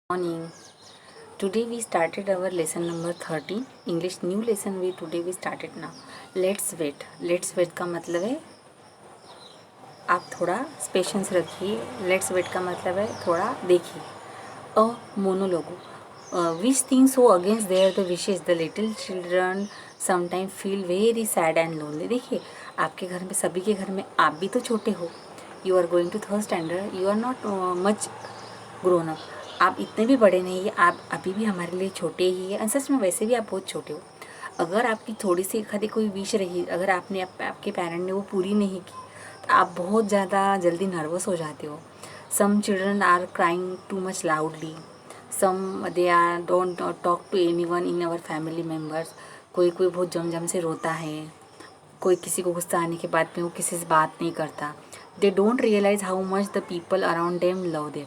Morning. Today we started our lesson number 13 English new lesson we today we started now. Let's wait का मतलब है आप थोड़ा patience रखिए. लेट्स वेट का मतलब है थोड़ा देखिए. A monologue which things so against their the wishes the little children sometime feel very sad and lonely. देखिए आपके घर में सभी के घर में आप भी तो छोटे हो. You are going to third standard. You are not much grown up. आप इतने भी बड़े नहीं है. आप अभी भी हमारे लिए छोटे ही है. सच में वैसे भी आप बहुत छोटे हो. अगर आपकी थोड़ी सी खाली कोई विश रही, अगर आपने आपके पेरेंट ने वो पूरी नहीं की तो आप बहुत ज़्यादा जल्दी नर्वस हो जाते हो. Some children are crying too much loudly. Some they are don't talk to anyone in our family members. कोई कोई बहुत जम से रोता है. कोई किसी को गुस्सा आने के बाद में वो किसी से बात नहीं करता. They don't realize how much the people around them love them.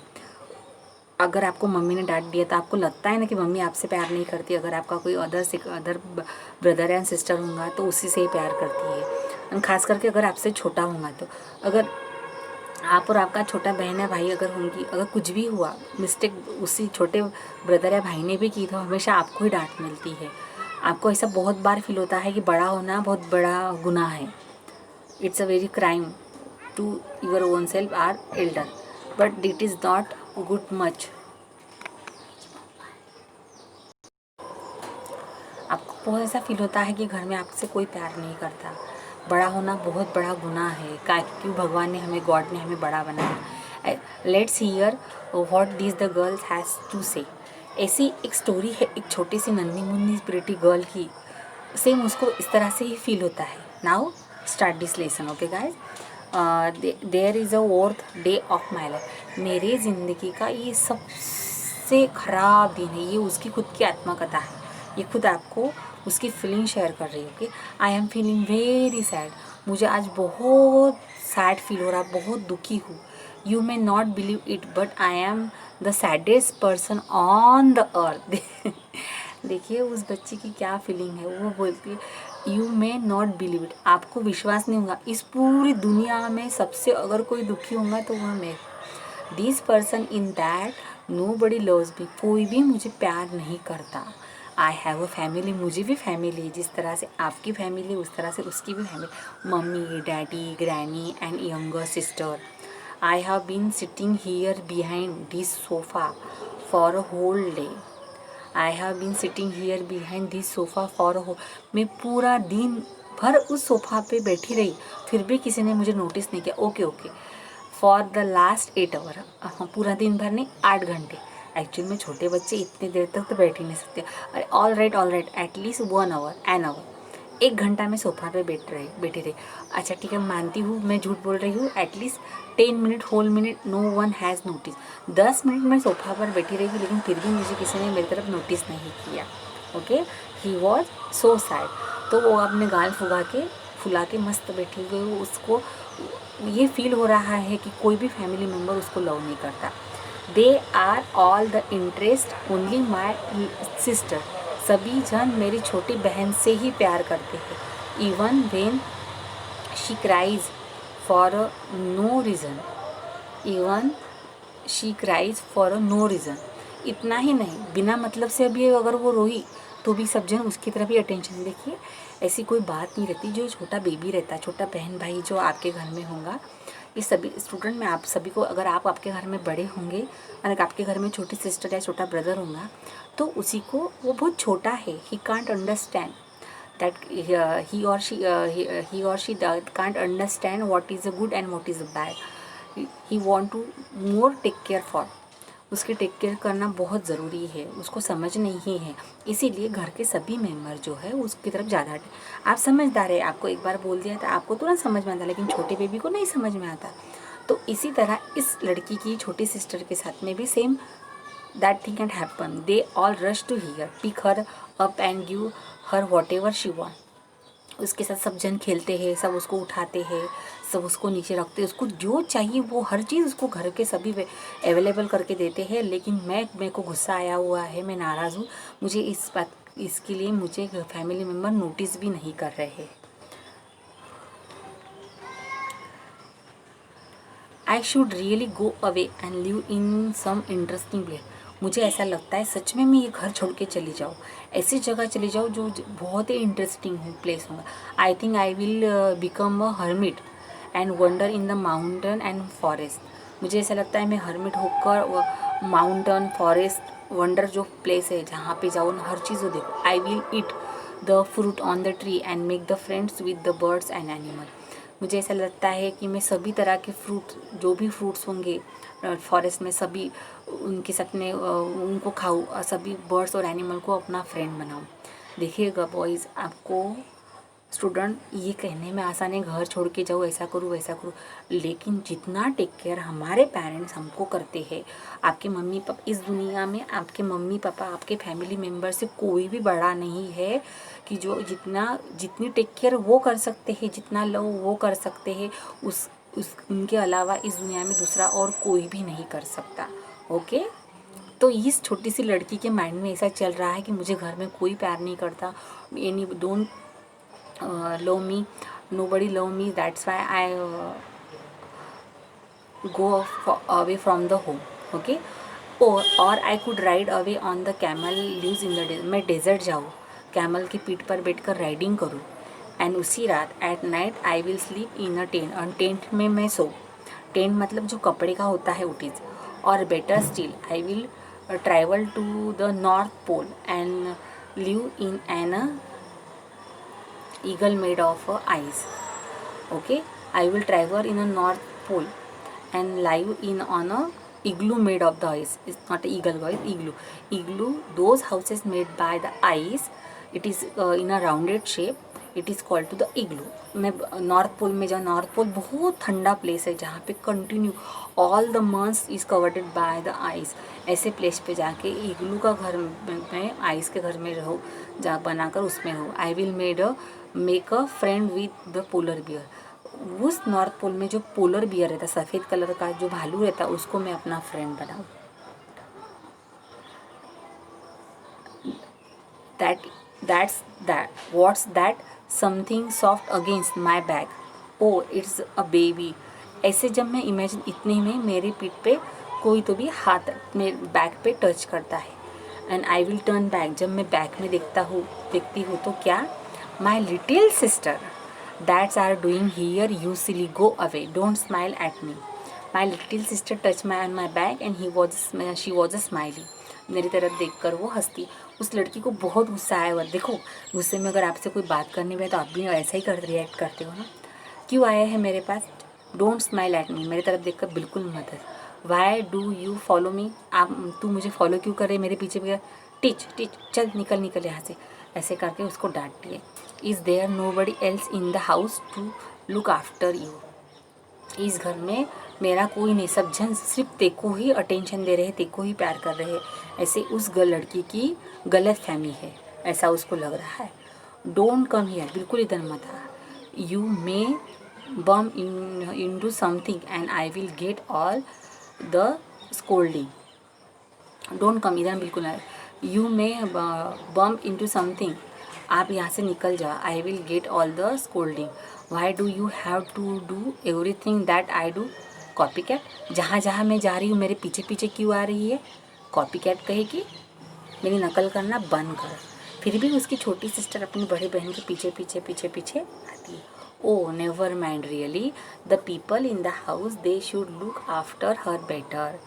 अगर आपको मम्मी ने डांट दिया तो आपको लगता है ना कि मम्मी आपसे प्यार नहीं करती. अगर आपका कोई अदर ब्रदर या सिस्टर होगा तो उसी से ही प्यार करती है. और ख़ास करके अगर आपसे छोटा होगा तो अगर आप और आपका छोटा बहन या भाई अगर होंगी, अगर कुछ भी हुआ मिस्टेक उसी छोटे ब्रदर या भाई ने भी की तो हमेशा आपको ही डांट मिलती है. आपको ऐसा बहुत बार फील होता है कि बड़ा होना बहुत बड़ा गुनाह है. It's a very crime to your own self or elder, but it is not good much. आपको बहुत ऐसा फील होता है कि घर में आपसे कोई प्यार नहीं करता. बड़ा होना बहुत बड़ा गुनाह है. क्यों भगवान ने हमें, गॉड ने हमें बड़ा बनाया. Let's hear what this the girls has to say. ऐसी एक स्टोरी है एक छोटी सी नन्ही मुन्नी प्रिटी गर्ल की. सेम उसको इस तरह से ही फील होता है. Now start this lesson. Okay guys. There is a fourth day of my life. मेरे ज़िंदगी का ये सबसे ख़राब दिन है. ये उसकी खुद की आत्मकथा है. ये खुद आपको उसकी फीलिंग शेयर कर रही है. Okay. I am feeling very sad. मुझे आज बहुत सैड फील हो रहा, बहुत दुखी हूँ. You may not believe it but I am the saddest person on the earth. देखिए उस बच्ची की क्या फीलिंग है. वो बोलती है you may not believe it. आपको विश्वास नहीं होगा इस पूरी दुनिया में सबसे अगर कोई दुखी होगा तो वह मैं. This person in that nobody loves me. कोई भी मुझे प्यार नहीं करता. I have a family. मुझे भी फैमिली है. जिस तरह से आपकी फैमिली उस तरह से उसकी भी family. Mummy, daddy, granny and younger sister. I have been sitting here behind this sofa for a whole day. I have been sitting here behind this sofa for a whole. मैं पूरा दिन भर उस सोफा पे बैठी रही फिर भी किसी ने मुझे नोटिस नहीं किया. Okay okay. For the last 8 hour. पूरा दिन भर नहीं, 8 घंटे. एक्चुअली में छोटे बच्चे इतनी देर तक तो बैठ ही नहीं सकते. अरे all right at least 1 hour, an hour. 1 घंटा मैं सोफा पे बैठी रही. अच्छा ठीक है, मानती हूँ मैं झूठ बोल रही हूँ. At least 10 minute, whole minute no one has notice. 10 minute मैं सोफा पर बैठी रही लेकिन फिर भी मुझे किसी ने मेरी तरफ नोटिस नहीं किया. Okay. He was so sad. तो वो अपने गाल फुला के मस्त बैठी हुई. उसको ये फील हो रहा है कि कोई भी फैमिली मेम्बर उसको लव नहीं करता. They are all the interest only my sister. सभी जन मेरी छोटी बहन से ही प्यार करते हैं. Even when she cries for no reason. Even she cries for no reason. इतना ही नहीं, बिना मतलब से अभी अगर वो रोई तो भी सब जन उसकी तरफ ही अटेंशन. देखिए ऐसी कोई बात नहीं रहती. जो छोटा बेबी रहता है, छोटा बहन भाई जो आपके घर में होगा, ये सभी स्टूडेंट में आप सभी को, अगर आप आपके घर में बड़े होंगे और आपके घर में छोटी सिस्टर या छोटा ब्रदर होगा तो उसी को वो बहुत छोटा है. He can't understand that he or she can't understand what is a good and what is a bad. He want to more take care for. उसकी टेक केयर करना बहुत ज़रूरी है. उसको समझ नहीं है, इसीलिए घर के सभी मेम्बर जो है उसकी तरफ ज़्यादा. आप समझदार है, आपको एक बार बोल दिया तो आपको तुरंत समझ में आता, लेकिन छोटे बेबी को नहीं समझ में आता. तो इसी तरह इस लड़की की छोटी सिस्टर के साथ में भी same that thing can happen. They all rush to here, pick her up and give her whatever she want. उसके साथ सब जन खेलते हैं, सब उसको उठाते हैं, सब उसको नीचे रखते हैं. उसको जो चाहिए वो हर चीज़ उसको घर के सभी अवेलेबल करके देते हैं. लेकिन मेरे को गुस्सा आया हुआ है, मैं नाराज़ हूँ. मुझे इसके लिए मुझे फैमिली मेम्बर नोटिस भी नहीं कर रहे हैं. I should really go away and live in some interesting place. मुझे ऐसा लगता है सच में मैं ये घर छोड़ के चली जाऊँ, ऐसी जगह चली जाऊँ जो बहुत ही इंटरेस्टिंग हो प्लेस होगा। I think I will become a hermit and wonder in the mountain and forest. मुझे ऐसा लगता है मैं हर्मिट होकर माउंटेन फॉरेस्ट वंडर जो प्लेस है जहाँ पे जाओ ना, हर चीज़ को देखो। I will eat the fruit on the tree and make the friends with the birds and animal. मुझे ऐसा लगता है कि मैं सभी तरह के फ्रूट, जो भी फ्रूट्स होंगे फॉरेस्ट में, सभी उनके साथ में उनको खाऊँ और सभी बर्ड्स और एनिमल को अपना फ्रेंड बनाऊँ। देखिएगा बॉयज़, आपको स्टूडेंट ये कहने में आसान है घर छोड़ के जाओ, ऐसा करूँ वैसा करूँ, लेकिन जितना टेक केयर हमारे पेरेंट्स हमको करते हैं, आपके मम्मी पापा, इस दुनिया में आपके मम्मी पापा, आपके फैमिली मेम्बर से कोई भी बड़ा नहीं है कि जो जितनी टेक केयर वो कर सकते हैं, जितना लव वो कर सकते हैं, उस उनके अलावा इस दुनिया में दूसरा और कोई भी नहीं कर सकता। ओके, तो इस छोटी सी लड़की के माइंड में ऐसा चल रहा है कि मुझे घर में कोई प्यार नहीं करता, any don't love me, nobody love me, that's why I go away from the home. Okay, or I could ride away on the camel lives in the desert. मैं डेजर्ट जाऊँ, कैमल की पीठ पर बैठकर राइडिंग करूँ, and उसी रात at night I will sleep in a tent, और टेंट में मैं सो, टेंट मतलब जो कपड़े का होता है उटीज। और better still I will travel to the north pole and live in an eagle made of ice. Okay, I will travel in a north pole and live in on a igloo made of the ice. It's not a eagle guys, igloo, those houses made by the ice. It is in a rounded shape, it is called to the igloo. मैं north पोल में जाऊँ, north pole बहुत ठंडा place है जहाँ पे continue all the months is covered by the ice. ऐसे place पे जाके इग्लू का घर में, आइस के घर में रहो, जा बनाकर उसमें रहो। I will make a friend with the polar bear. उस नॉर्थ पोल में जो पोलर बियर रहता, सफ़ेद कलर का जो भालू रहता, उसको मैं अपना फ्रेंड बनाऊँ। What's that? Something soft against my back. Oh, it's a baby. ऐसे जब मैं इमेजिन, इतने में मेरी पीठ पे कोई तो भी हाथ मेरे बैक पे टच करता है। And I will turn back. जब मैं बैक में देखती हूँ तो क्या, my little sister that's are doing here, you silly, go away, don't smile at me. My little sister touch my on my back and she was a smiley. मेरी तरफ देखकर वो हंसती। उस लड़की को बहुत गुस्सा आया हुआ। देखो, गुस्से में अगर आपसे कोई बात करनी है तो आप भी ऐसा ही रिएक्ट करते हो ना। क्यों आया है मेरे पास? डोंट स्माइल एट मी, मेरी तरफ देखकर बिल्कुल मत हंस। Y do you follow me, तू मुझे फॉलो क्यों कर रहे, मेरे पीछे टीच, चल निकल यहाँ से, ऐसे करके उसको डांटती है। Is there nobody else in the house to look after you. इस घर में मेरा कोई नहीं, सब जन सिर्फ तेको ही अटेंशन दे रहे हैं, तेको ही प्यार कर रहे हैं। ऐसे उस लड़की की गलत फहमी है, ऐसा उसको लग रहा है। डोंट कम हियर, बिल्कुल इधर मत आ। You may bump into something and I will get all the scolding. Don't come, इधर बिल्कुल आए। You may bump into something, आप यहाँ से निकल जाओ। I will get all the scolding. Why do you have to do everything that I do, copy cat. जहाँ जहाँ मैं जा रही हूँ मेरे पीछे पीछे क्यों आ रही है? कॉपी कैट कहेगी, मेरी नकल करना बंद कर। फिर भी उसकी छोटी सिस्टर अपनी बड़ी बहन के पीछे पीछे पीछे पीछे आती है। Oh never mind, really the people in the house they should look after her better.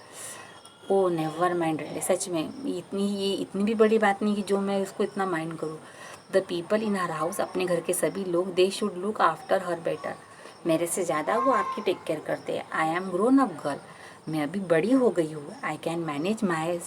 Oh never mind, really, सच में ये इतनी भी बड़ी बात नहीं कि जो मैं उसको इतना माइंड करूँ। The people in her house, अपने घर के सभी लोग, दे should look after her better, मेरे से ज़्यादा वो आपकी टेक केयर करते हैं। I am grown up girl, मैं अभी बड़ी हो गई हूँ। I can manage my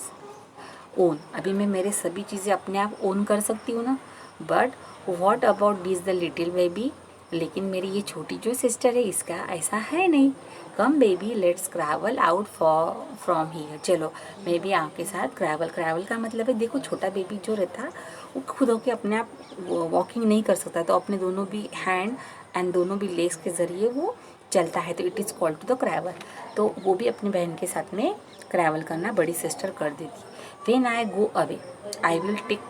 own, अभी मैं मेरे सभी चीज़ें अपने आप ओन कर सकती हूँ ना। But what about this the little baby, लेकिन मेरी ये छोटी जो सिस्टर है इसका ऐसा है नहीं। Come baby let's crawl out from here, चलो मैं भी आपके साथ क्रैवल का मतलब है, देखो छोटा बेबी जो रहता वो खुद होके अपने आप वॉकिंग नहीं कर सकता, तो अपने दोनों भी हैंड एंड दोनों भी लेग्स के ज़रिए वो चलता है, तो it is called to the crawl. तो वो भी अपनी बहन के साथ में क्रैवल करना बड़ी सिस्टर कर देती। When I go away I will take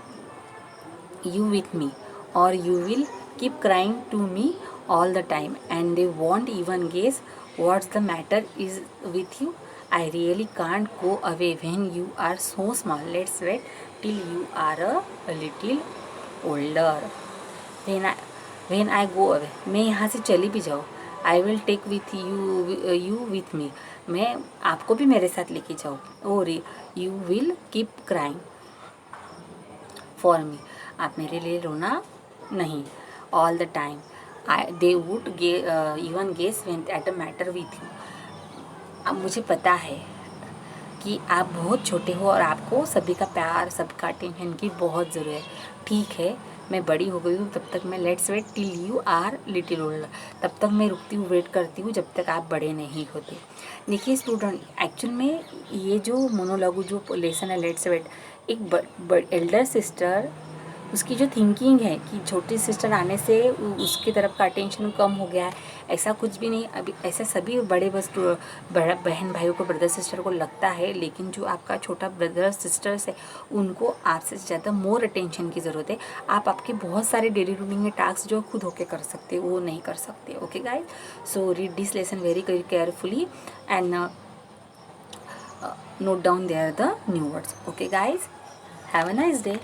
you with me, or you will keep crying to me all the time and they won't even guess what's the matter is with you. I really can't go away when you are so small. Let's wait till you are a little older. When I go away, मैं यहाँ से चली भी जाऊँ, I will take with you with me. मैं आपको भी मेरे साथ लेके जाऊँ. और you will keep crying for me. आप मेरे लिए रोना नहीं. All the time. They would even guess when at a matter with you. अब मुझे पता है कि आप बहुत छोटे हो और आपको सभी का प्यार, सबका अटेंशन की बहुत ज़रूरत है. ठीक है, मैं बड़ी हो गई हूँ, तब तक मैं let's wait till you are little older, तब तक मैं रुकती हूँ, वेट करती हूँ जब तक आप बड़े नहीं होते. देखिए स्टूडेंट, एक्चुअल में ये जो मोनोलॉग जो लेसन है लेट्स वेट, एक एल्डर सिस्टर, उसकी जो थिंकिंग है कि छोटी सिस्टर आने से उसकी तरफ का अटेंशन कम हो गया है, ऐसा कुछ भी नहीं. अभी ऐसा सभी बड़े बहन भाइयों को, ब्रदर सिस्टर को लगता है, लेकिन जो आपका छोटा ब्रदर सिस्टर्स है उनको आपसे ज़्यादा मोर अटेंशन की ज़रूरत है. आप आपके बहुत सारे डेली रूटीन के टास्क जो खुद होके कर सकते हो वो नहीं कर सकते. Okay guys, so read this lesson very carefully and note down there the new words. Okay guys, have a nice day.